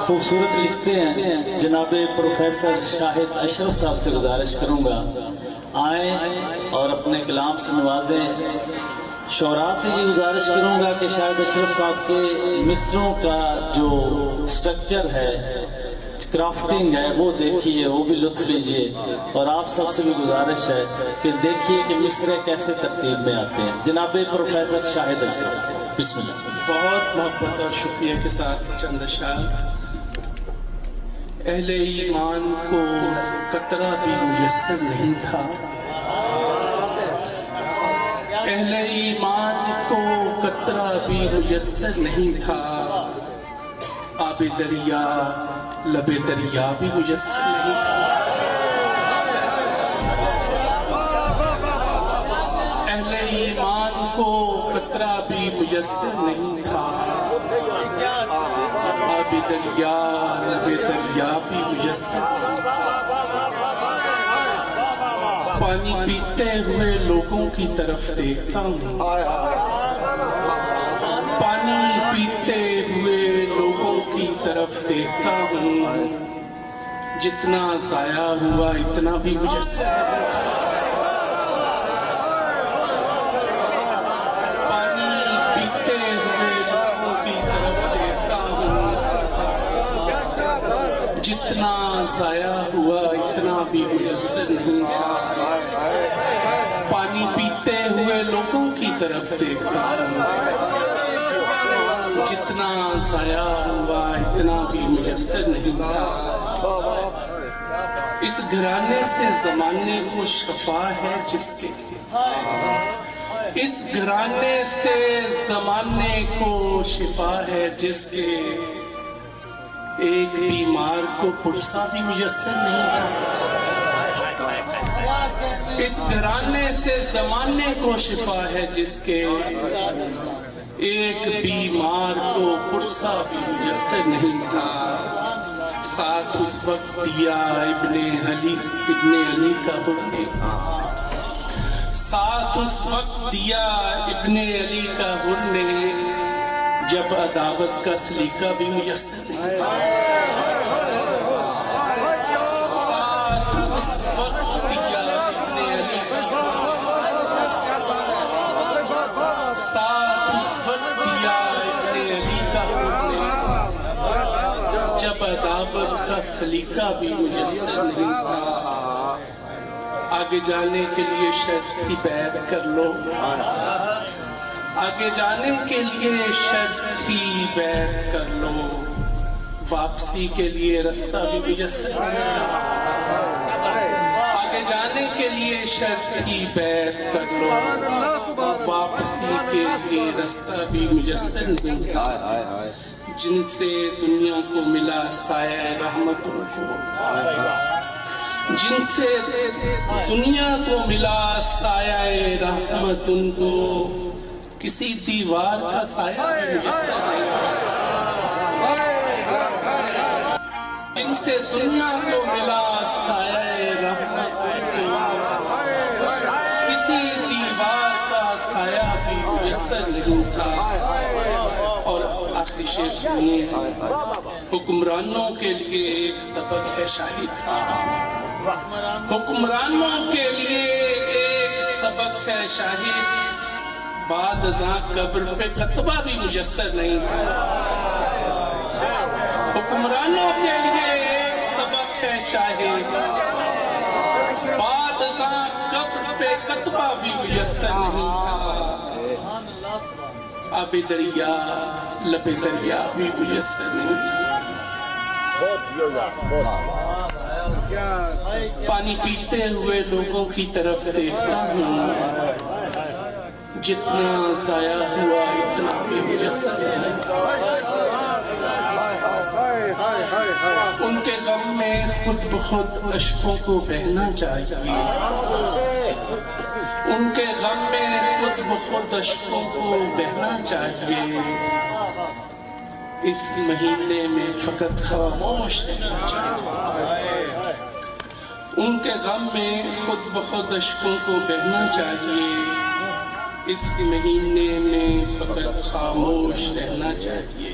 خوبصورت لکھتے ہیں. جناب پروفیسر شاہد اشرف صاحب سے گزارش کروں گا آئیں اور اپنے کلام سے نوازیں. شعراء سے یہ گزارش کروں گا کہ شاہد اشرف صاحب کے مصروں کا جو سٹرکچر ہے، کرافٹنگ ہے، وہ دیکھیے، وہ بھی لطف لیجئے. اور آپ سب سے بھی گزارش ہے کہ دیکھیے کہ مصرے کیسے ترتیب میں آتے ہیں. جناب پروفیسر شاہد اشرف، بسم اللہ. بہت محبت اور شکریہ کے ساتھ چند اشعار. اہل ایمان کو قطرہ بھی میسر نہیں تھا، اہل ایمان کو قطرہ بھی میسر نہیں تھا، آب دریا لب دریا بھی میسر نہیں تھا. اہل ایمان کو قطرہ بھی میسر نہیں تھا، آب دریا لب دریا بھی میسر نہیں تھا. پانی پیتے ہوئے لوگوں کی طرف دیکھتا ہوں، پانی پیتے ہوئے لوگوں کی طرف دیکھتا ہوں، جتنا ضائع ہوا اتنا بھی میسر نہیں تھا. پانی پیتے ہوئے لوگوں کی طرف دیکھتا ہوں، جتنا ضائع ہوا اتنا بھی میسر نہیں تھا. پانی پیتے ہوئے لوگوں کی طرف دیکھتا ہوں، جتنا ضائع ہوا اتنا بھی میسر نہیں تھا. اس گھرانے سے زمانے کو شفا ہے جس کے، اس گھرانے سے زمانے کو شفا ہے جس کے، ایک بیمار کو پرسہ بھی میسر نہیں تھا. اس گھرانے سے زمانے کو شفا ہے جس کے، ایک بیمار کو پرسہ بھی میسر نہیں تھا. ساتھ اس وقت دیا ابن علی کا ہر نے، ساتھ اس وقت دیا ابن علی کا ہر نے، جب عداوت کا سلیقہ بھی میسر نہیں تھا. ساتھ اس وقت دیا ابن علی کا ہر، ساتھ اس وقت دیا ابن علی کا ہر نے، جب عداوت کا سلیقہ بھی میسر نہیں تھا. آگے جانے کے لیے شرط تھی بیعت کر لو، آگے جانے کے لیے شرط تھی بیعت کر لو، واپسی کے لیے رستہ بھی میسر نہیں تھا. آگے جانے کے لیے شرط تھی بیعت کر لو، واپسی کے لیے رستہ بھی میسر نہیں تھا. جن سے دنیا کو ملا سایہ رحمت ان کو، جن سے دنیا کو ملا سایہ رحمت ان کو، کسی دیوار کا سایہ بھی میسر نہیں تھا. جن سے دنیا کو ملا سایہ رحمت ان کو، کسی دیوار کا سایہ بھی میسر نہیں تھا. اور آخری شعر سنیے. حکمرانوں کے لیے ایک سبق ہے شاہد، حکمرانوں کے لیے ایک سبق ہے شاہد، بعد ازاں قبر پہ کتبہ بھی میسر نہیں تھا. حکمرانوں کے لیے ایک سبق ہے شاہد، بعد ازاں قبر پہ کتبہ بھی میسر نہیں تھا. آب دریا لب دریا بھی میسر نہیں تھا. پانی پیتے ہوئے لوگوں کی طرف دیکھتا ہوں، جتنا ضائع ہوا اتنا بھی میسر نہیں تھا. ان کے غم میں خود بخود اشکوں کو بہنا چاہیے، ان کے غم میں خود بخود اشکوں کو بہنا چاہیے. اس مہینے میں فقط خاموش رہنا چاہیے. ان کے غم میں خود بخود اشکوں کو بہنا چاہیے. اس مہینے میں فقط خاموش رہنا چاہیے.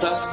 10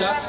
10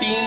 3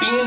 3